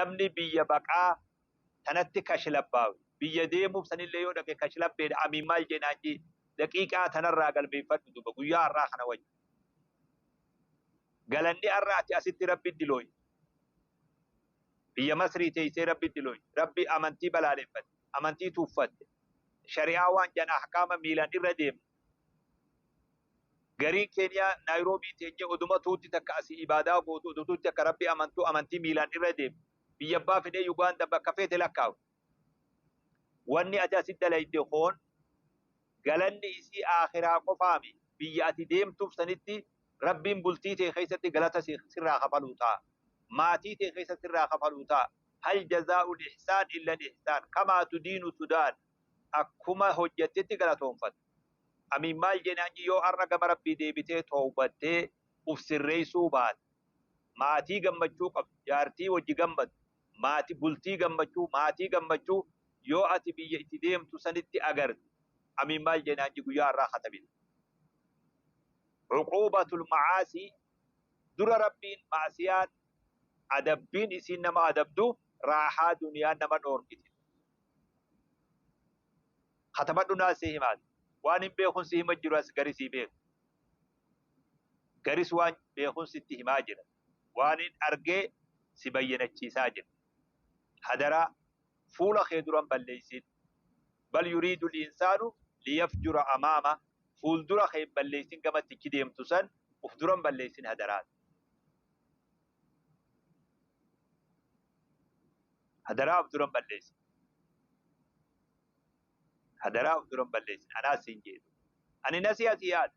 namni biyya baqaa tanatti kashlabbaawe biyya deemuuf sanillee yoo dhaqe kashlabbeedha amiin maal jeenaaji daqiiqaa tanarraa galmeeffadhu duba guyyaa har'aa kana wajji galanni har'aati asitti rabbi dilooy biyya masrii teessee rabbi dilooy rabbi amantii balaaleffate amantii tuuffatte shari'aa waan jan ahkaama miilaan irra deemu gariin keenya naayiroobii teenye oduma tuutti takka asii ibaadaa gootu oduma tuutti akka rabbi amantuu amantii miilaan irra deemu biyya abbaa fidee Uganda bakka feete lakkaawu wanni ati asitti dalayde hoon galanni isii akhiraa qofaami biyya ati deemtuuf sanitti rabbiin bultii tee keessatti galata sirraa kafaluu ta'a maatii tee keessatti sirraa kafaluu ta'a hal jazaa'ul ihsaan illa ihsaan kamaa tudiinu tudaan akkuma hojjettetti galatoonfata amiin maal jeenaan yoo har'a gama rabbii deebitee toobattee uf sirreessuu baate maatii gammachuu qabdu jaartii wajji gammadu maatii bultii gammachuu maatii gammachuu yoo ati biyya itti deemtu sanitti agarte amiin maal jeenaan guyyaa har'aa khatabin uqubatul macaasii dura rabbiin maasiyaan adabbiin isiin nama adabdu raaxaa duniyaan nama dhoorkite khatabadhu naasee himaati waan hin beekun si hima jiru as garisii beeku garis waan beekun sitti himaa jira waan hin argee si bayyanachiisaa jira hadaraa fuula kee duran balleeysin bal yuriidu l'insaanu liyafjura amaama fuuldura kee balleeysin gamatti ichi deemtu san uf duran balleeysin hadaraat hadaraa uf duran balleeysin hadaraa uf duran balleeysin anaa siin jedhu ani nasiihati yaad